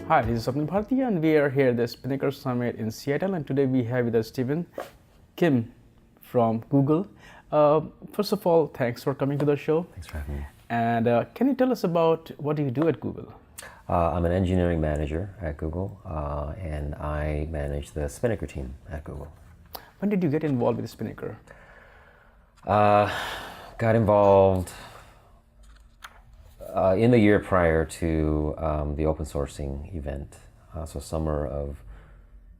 Hi, this is Swapnil Bharti, and we are here at the Spinnaker Summit in Seattle. And today we have with us Stephen Kim from Google. First of all, thanks for coming to the show. Thanks for having me. And can you tell us about what do you do at Google? I'm an engineering manager at Google, and I manage the Spinnaker team at Google. When did you get involved with Spinnaker? Got involved in the year prior to the open sourcing event, so summer of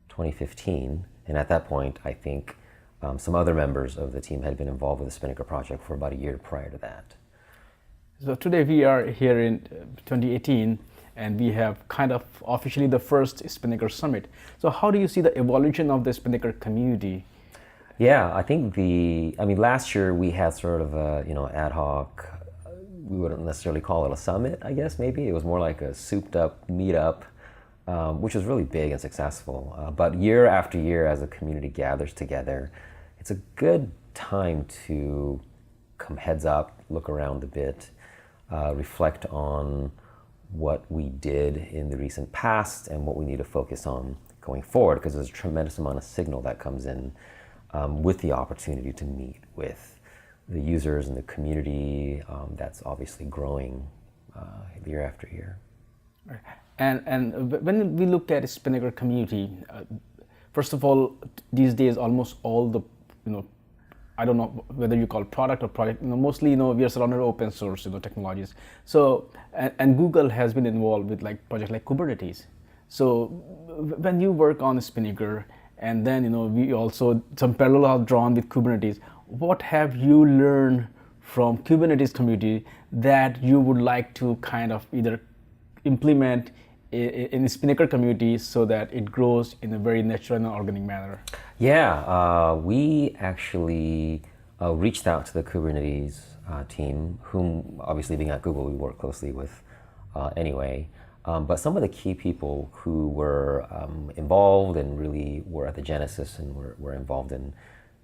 2015. And at that point, I think some other members of the team had been involved with the Spinnaker project for about a year prior to that. So today we are here in 2018, and we have kind of officially the first Spinnaker Summit. So how do you see the evolution of the Spinnaker community? Yeah, I think last year we had sort of a, ad hoc, we wouldn't necessarily call it a summit, I guess, maybe. It was more like a souped up meetup, which was really big and successful. But year after year, as the community gathers together, it's a good time to come heads up, look around a bit, reflect on what we did in the recent past and what we need to focus on going forward, because there's a tremendous amount of signal that comes in with the opportunity to meet with the users and the community that's obviously growing year after year. Right. And when we look at Spinnaker community, first of all, these days almost all the, I don't know whether you call product or project, mostly, we are surrounded by open source, technologies. So, and Google has been involved with projects like Kubernetes. So when you work on Spinnaker, and then, we also, some parallel are drawn with Kubernetes, what have you learned from Kubernetes community that you would like to kind of either implement in the Spinnaker community so that it grows in a very natural and organic manner? Yeah, we actually reached out to the Kubernetes team, whom obviously being at Google we work closely with anyway. But some of the key people who were involved and really were at the genesis and were involved in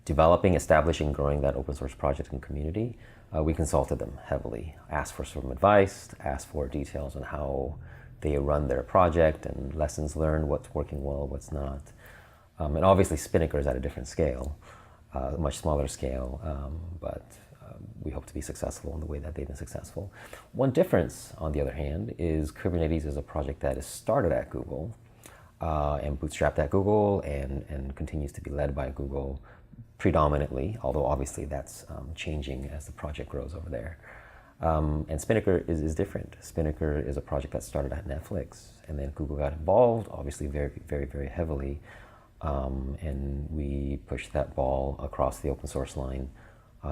developing, establishing, growing that open source project and community, we consulted them heavily, asked for some advice, asked for details on how they run their project and lessons learned, what's working well, what's not. And obviously Spinnaker is at a different scale, a much smaller scale, but we hope to be successful in the way that they've been successful. One difference, on the other hand, is Kubernetes is a project that is started at Google and bootstrapped at Google and continues to be led by Google predominantly, although obviously that's changing as the project grows over there. And Spinnaker is different. Spinnaker is a project that started at Netflix, and then Google got involved, obviously very, very, very heavily, and we pushed that ball across the open source line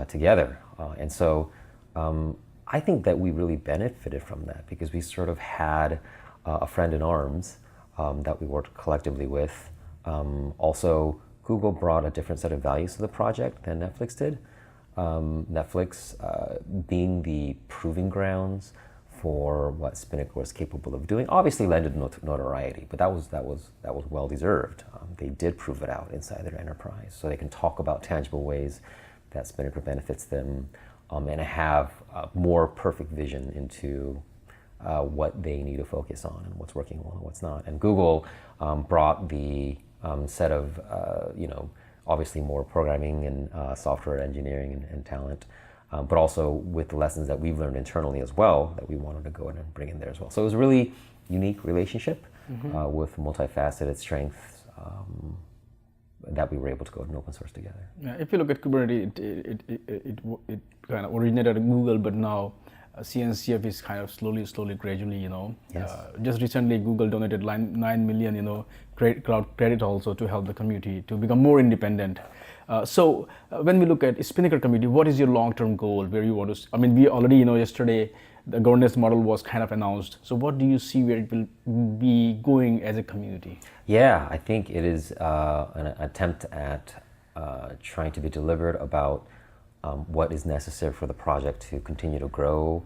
together. And so I think that we really benefited from that because we sort of had a friend in arms that we worked collectively with. Also, Google brought a different set of values to the project than Netflix did. Netflix being the proving grounds for what Spinnaker was capable of doing, obviously lended notoriety, but that was well deserved. They did prove it out inside their enterprise, so they can talk about tangible ways that Spinnaker benefits them, and have more perfect vision into what they need to focus on and what's working well and what's not. And Google brought the set of, obviously more programming and software engineering and talent, but also with the lessons that we've learned internally as well that we wanted to go in and bring in there as well. So it was a really unique relationship with multifaceted strengths that we were able to go and open source together. Yeah, if you look at Kubernetes, it kind of originated at Google, but now CNCF is kind of slowly, gradually, Yes. Just recently Google donated 9 million, cloud credit also to help the community to become more independent. So when we look at Spinnaker community, what is your long-term goal? Where you want to, we already, yesterday the governance model was kind of announced. So what do you see where it will be going as a community? Yeah, I think it is an attempt at trying to be deliberate about what is necessary for the project to continue to grow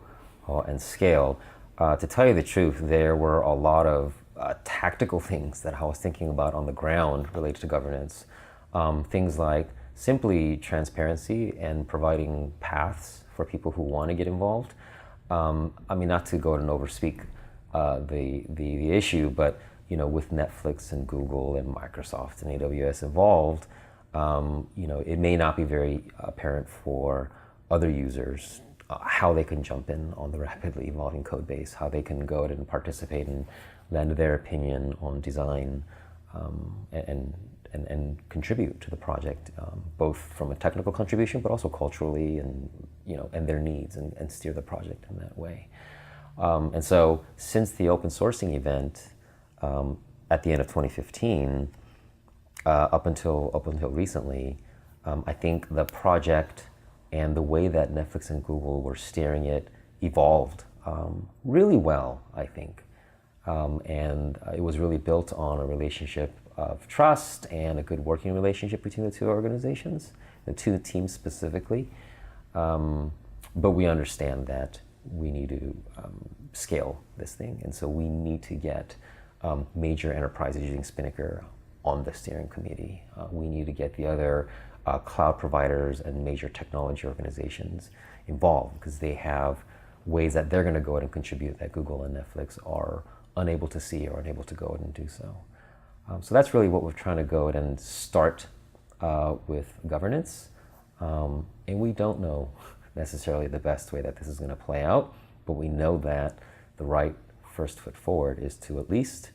and scale. To tell you the truth, there were a lot of tactical things that I was thinking about on the ground related to governance. Things like simply transparency and providing paths for people who want to get involved. Not to go and overspeak the issue, but with Netflix and Google and Microsoft and AWS involved, it may not be very apparent for other users how they can jump in on the rapidly evolving code base, how they can go and participate and lend their opinion on design, and contribute to the project, both from a technical contribution, but also culturally and their needs, and steer the project in that way. And so since the open sourcing event at the end of 2015, up until recently, I think the project and the way that Netflix and Google were steering it evolved really well, I think. And it was really built on a relationship of trust and a good working relationship between the two organizations, the two teams specifically. But we understand that we need to scale this thing, and so we need to get major enterprises using Spinnaker on the steering committee. We need to get the other cloud providers and major technology organizations involved, because they have ways that they're going to go ahead and contribute that Google and Netflix are unable to see or unable to go ahead and do so. So that's really what we're trying to go ahead and start with governance. And we don't know necessarily the best way that this is going to play out, but we know that the right first foot forward is to at least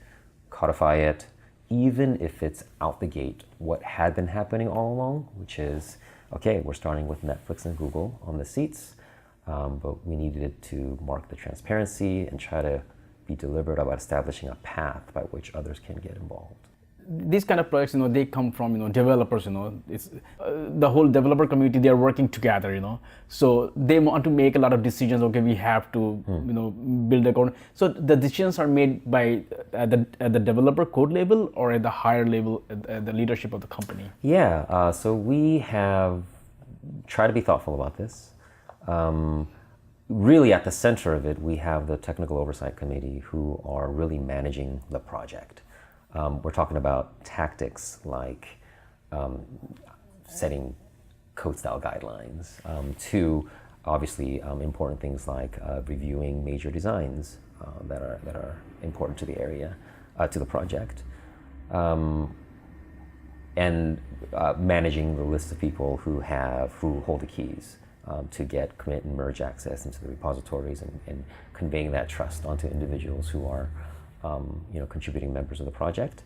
codify it, even if it's out the gate what had been happening all along, which is, okay, we're starting with Netflix and Google on the seats, but we needed to mark the transparency and try to be deliberate about establishing a path by which others can get involved. These kind of projects, they come from, developers, it's the whole developer community, they're working together, so they want to make a lot of decisions. Okay, we have to, build a code. So the decisions are made by at the developer code level, or at the higher level, at the leadership of the company. Yeah, so we have tried to be thoughtful about this. Really at the center of it, we have the Technical Oversight Committee, who are really managing the project. We're talking about tactics like setting code style guidelines, to obviously important things like reviewing major designs that are important to the area, to the project, and managing the list of people who hold the keys to get commit and merge access into the repositories, and conveying that trust onto individuals who are contributing members of the project.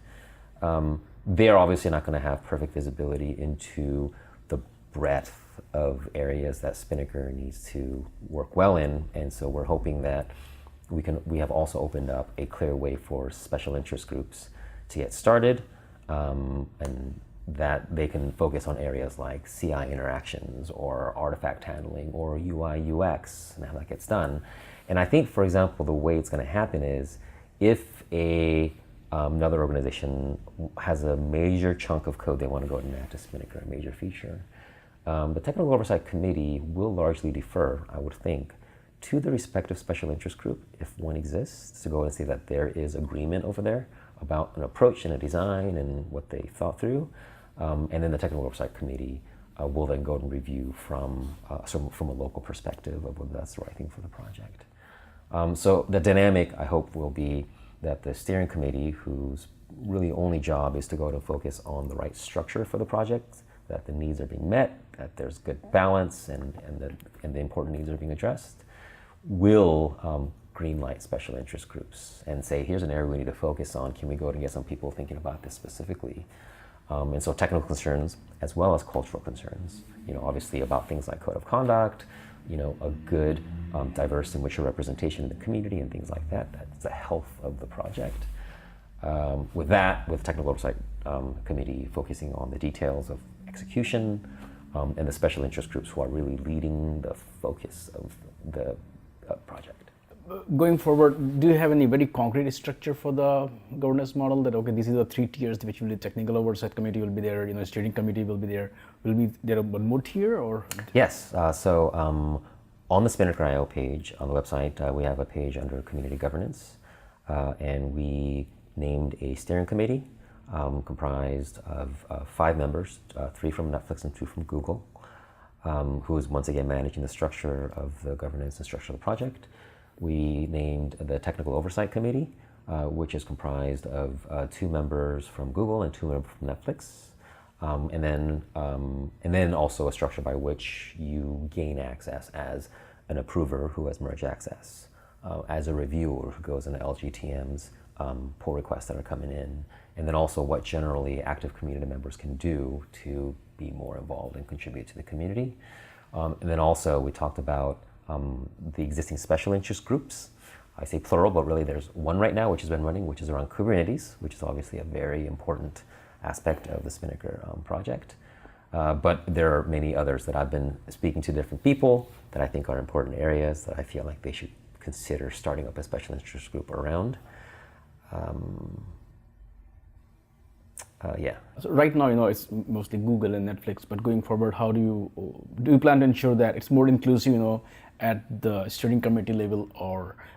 They're obviously not going to have perfect visibility into the breadth of areas that Spinnaker needs to work well in, and so we're hoping that we have also opened up a clear way for special interest groups to get started, and that they can focus on areas like CI interactions or artifact handling or UI UX and how that gets done. And I think, for example, the way it's going to happen is, if another organization has a major chunk of code they want to go ahead and add to Spinnaker, a major feature, the Technical Oversight Committee will largely defer, I would think, to the respective special interest group, if one exists, to go and see that there is agreement over there about an approach and a design and what they thought through. And then the Technical Oversight Committee will then go and review from a local perspective of whether that's the right thing for the project. So the dynamic, I hope, will be that the steering committee, whose really only job is to go to focus on the right structure for the project, that the needs are being met, that there's good balance, and the important needs are being addressed, will greenlight special interest groups and say, here's an area we need to focus on. Can we go and get some people thinking about this specifically? And so technical concerns as well as cultural concerns, obviously about things like code of conduct, a good diverse and mature representation in the community and things like that. That's the health of the project. With Technical Oversight Committee focusing on the details of execution, and the special interest groups who are really leading the focus of the project. Going forward, do you have any very concrete structure for the governance model, that, okay, these are the 3 tiers, which will be Technical Oversight Committee will be there, steering committee will be there. Will be there one more tier, or? Yes, so on the Spinnaker.io page on the website, we have a page under community governance, and we named a steering committee comprised of 5 members, 3 from Netflix and 2 from Google, who is once again managing the structure of the governance and structure of the project. we named the Technical Oversight Committee, which is comprised of 2 members from Google and 2 members from Netflix. And then also a structure by which you gain access as an approver who has merge access, as a reviewer who goes into LGTM's pull requests that are coming in, and then also what generally active community members can do to be more involved and contribute to the community. And then also we talked about the existing special interest groups. I say plural, but really there's one right now which has been running, which is around Kubernetes, which is obviously a very important aspect of the Spinnaker project. But there are many others that I've been speaking to different people that I think are important areas that I feel like they should consider starting up a special interest group around. Yeah. So right now, it's mostly Google and Netflix, but going forward, how do you plan to ensure that it's more inclusive, at the steering committee level,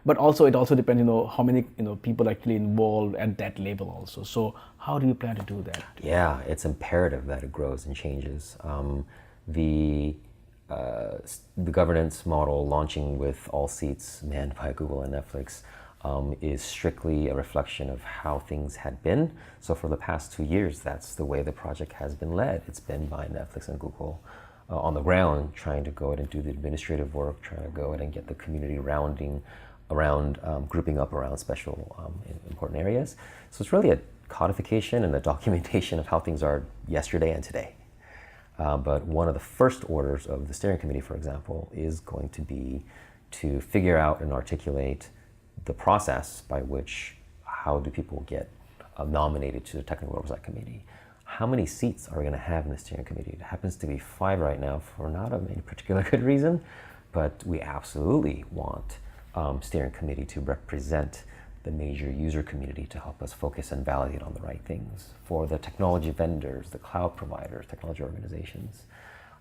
but also it also depends, how many, people actually involved at that level also. So how do you plan to do that? Yeah, it's imperative that it grows and changes. The governance model launching with all seats manned by Google and Netflix is strictly a reflection of how things had been. So for the past 2 years, that's the way the project has been led. It's been by Netflix and Google on the ground, trying to go ahead and do the administrative work, trying to go ahead and get the community grouping up around special important areas. So it's really a codification and a documentation of how things are yesterday and today. But one of the first orders of the steering committee, for example, is going to be to figure out and articulate the process by which, how do people get nominated to the Technical Oversight Committee? How many seats are we going to have in the steering committee? It happens to be 5 right now for not any particular good reason, but we absolutely want steering committee to represent the major user community to help us focus and validate on the right things for the technology vendors, the cloud providers, technology organizations.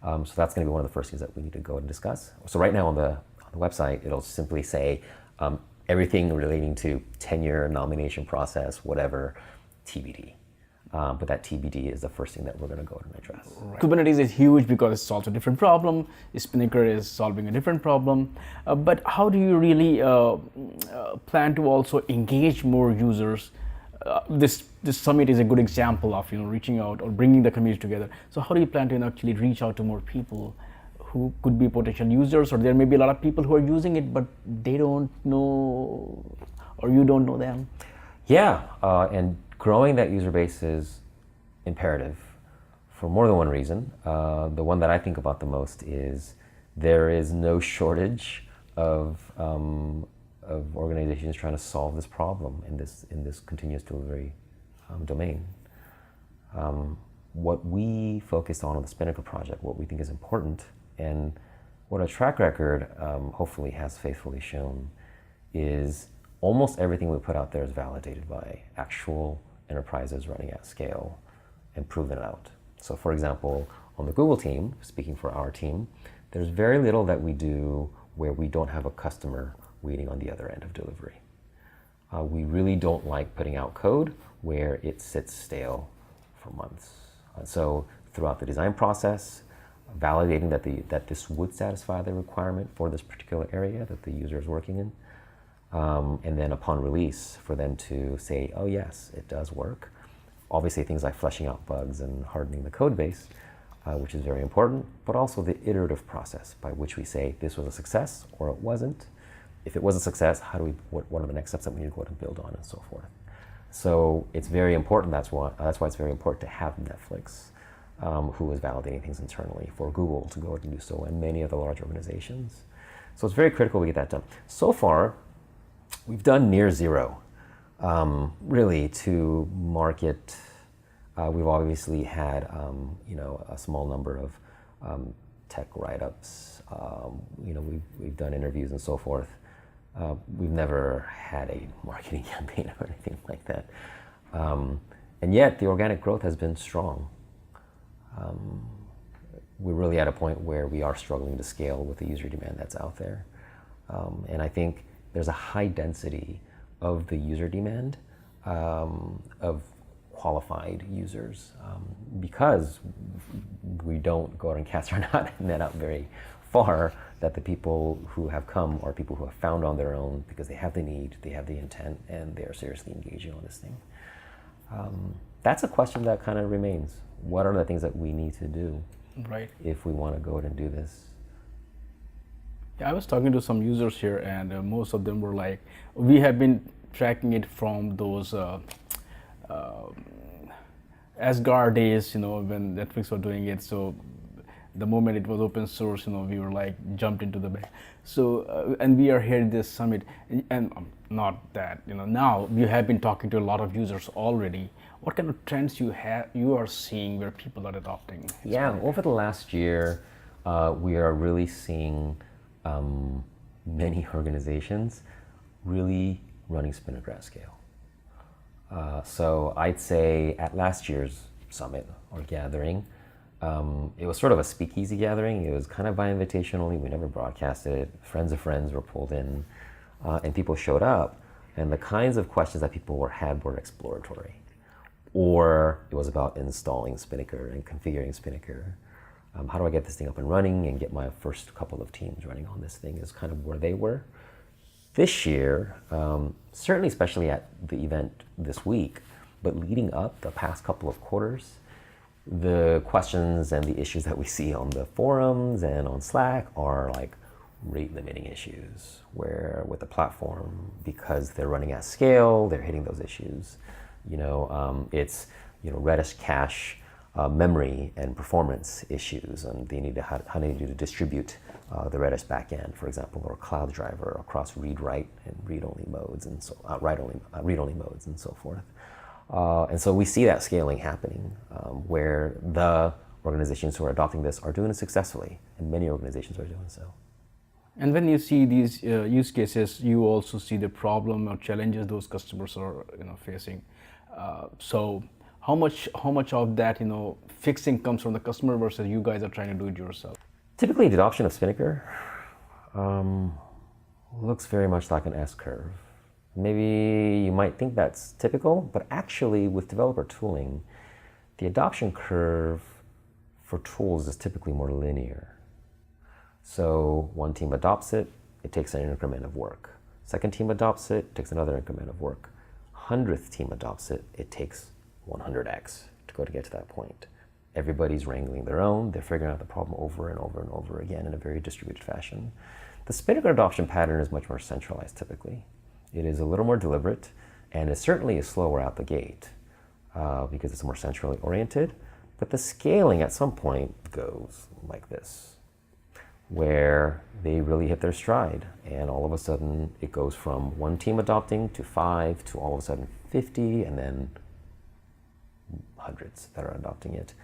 So that's going to be one of the first things that we need to go and discuss. So right now on the website, it'll simply say everything relating to tenure, nomination process, whatever, TBD. But that TBD is the first thing that we're going to go and address. Right. Kubernetes is huge because it solves a different problem. Spinnaker is solving a different problem. But how do you really plan to also engage more users? This summit is a good example of reaching out or bringing the community together. So how do you plan to actually reach out to more people who could be potential users, or there may be a lot of people who are using it but they don't know, or you don't know them? Yeah, and growing that user base is imperative for more than one reason. The one that I think about the most is there is no shortage of organizations trying to solve this problem in this continuous delivery domain. What we focused on the Spinnaker project, what we think is important, and what our track record hopefully has faithfully shown, is almost everything we put out there is validated by actual enterprises running at scale and proven it out. So for example, on the Google team, speaking for our team, there's very little that we do where we don't have a customer waiting on the other end of delivery. We really don't like putting out code where it sits stale for months. So throughout the design process, validating that this would satisfy the requirement for this particular area that the user is working in. And then upon release, for them to say, oh yes, it does work. Obviously things like fleshing out bugs and hardening the code base, which is very important, but also the iterative process by which we say this was a success or it wasn't. If it was a success, what are the next steps that we need to go ahead and build on, and so forth. So it's very important, that's why it's very important to have Netflix, who is validating things internally, for Google to go ahead and do so, and many other large organizations. So it's very critical we get that done. So far, we've done near zero, really, to market. We've obviously had, a small number of tech write-ups. We've done interviews and so forth. We've never had a marketing campaign or anything like that. And yet, the organic growth has been strong. We're really at a point where we are struggling to scale with the user demand that's out there. And I think there's a high density of the user demand of qualified users, because we don't go out and cast our net out very far that the people who have come are people who have found on their own because they have the need, they have the intent, and they are seriously engaging on this thing. That's a question that kind of remains. What are the things that we need to do if we want to go ahead and do this? Yeah, I was talking to some users here, and most of them were like, we have been tracking it from those Asgard days, when Netflix were doing it. So the moment it was open source, we were like jumped into the bag. So, and we are here at this summit, and not that, now we have been talking to a lot of users already. What kind of trends you are seeing where people are adopting? Yeah, over the last year, we are really seeing many organizations really running Spinnaker at scale. So I'd say at last year's summit or gathering, it was sort of a speakeasy gathering. It was kind of by invitation only. We never broadcasted it. Friends of friends were pulled in, and people showed up. And the kinds of questions that people had were exploratory. Or it was about installing Spinnaker and configuring Spinnaker. How do I get this thing up and running and get my first couple of teams running on this thing is kind of where they were. This year, certainly especially at the event this week, but leading up the past couple of quarters, the questions and the issues that we see on the forums and on Slack are like rate limiting issues, where with the platform, because they're running at scale, they're hitting those issues. It's Redis cache, memory and performance issues, and they need to how they need to distribute the Redis backend, for example, or Cloud Driver across read-write and read-only modes, and so read-only modes and so forth. And so we see that scaling happening, where the organizations who are adopting this are doing it successfully, and many organizations are doing so. And when you see these use cases, you also see the problem or challenges those customers are facing. So how much of that fixing comes from the customer versus you guys are trying to do it yourself? Typically, the adoption of Spinnaker looks very much like an S-curve. Maybe you might think that's typical, but actually with developer tooling, the adoption curve for tools is typically more linear. So one team adopts it, it takes an increment of work. Second team adopts it, takes another increment of work. 100th team adopts it, it takes 100x to get to that point. Everybody's wrangling their own, they're figuring out the problem over and over and over again in a very distributed fashion. The Spinnaker adoption pattern is much more centralized typically. It is a little more deliberate, and it certainly is slower out the gate because it's more centrally oriented, but the scaling at some point goes like this, where they really hit their stride, and all of a sudden it goes from one team adopting to 5 to all of a sudden 50, and then hundreds that are adopting it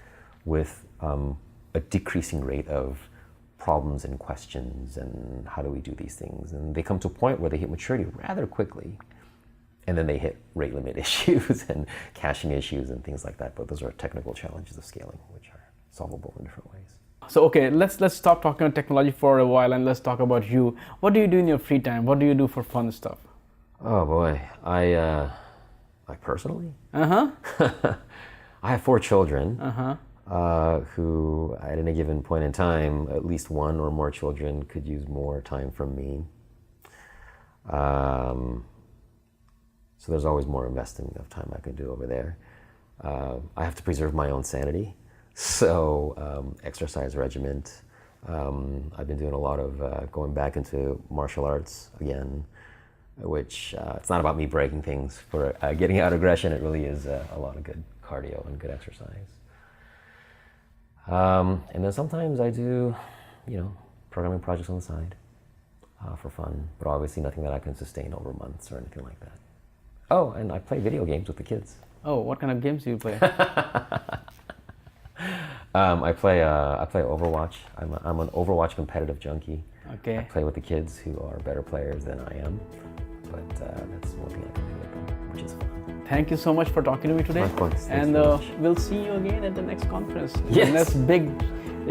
with a decreasing rate of problems and questions and how do we do these things. And they come to a point where they hit maturity rather quickly, and then they hit rate limit issues and caching issues and things like that. But those are technical challenges of scaling, which are solvable in different ways. So okay, let's stop talking about technology for a while and let's talk about you. What do you do in your free time? What do you do for fun stuff? Oh boy, I personally? I have 4 children who, at any given point in time, at least one or more children could use more time from me. So there's always more investing of time I can do over there. I have to preserve my own sanity. So exercise regimen. I've been doing a lot of going back into martial arts again, which it's not about me breaking things for getting out aggression. It really is a lot of good cardio and good exercise. And then sometimes I do, programming projects on the side for fun, but obviously nothing that I can sustain over months or anything like that. Oh, and I play video games with the kids. Oh, what kind of games do you play? I play Overwatch. I'm an Overwatch competitive junkie. Okay. I play with the kids who are better players than I am, but that's one thing I can do with them, which is fun. Thank you so much for talking to me today. Of course. And we'll see you again at the next conference. Yes. The next big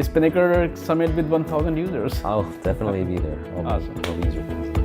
Spinnaker summit with 1,000 users. I'll definitely be there. Awesome. All the user things.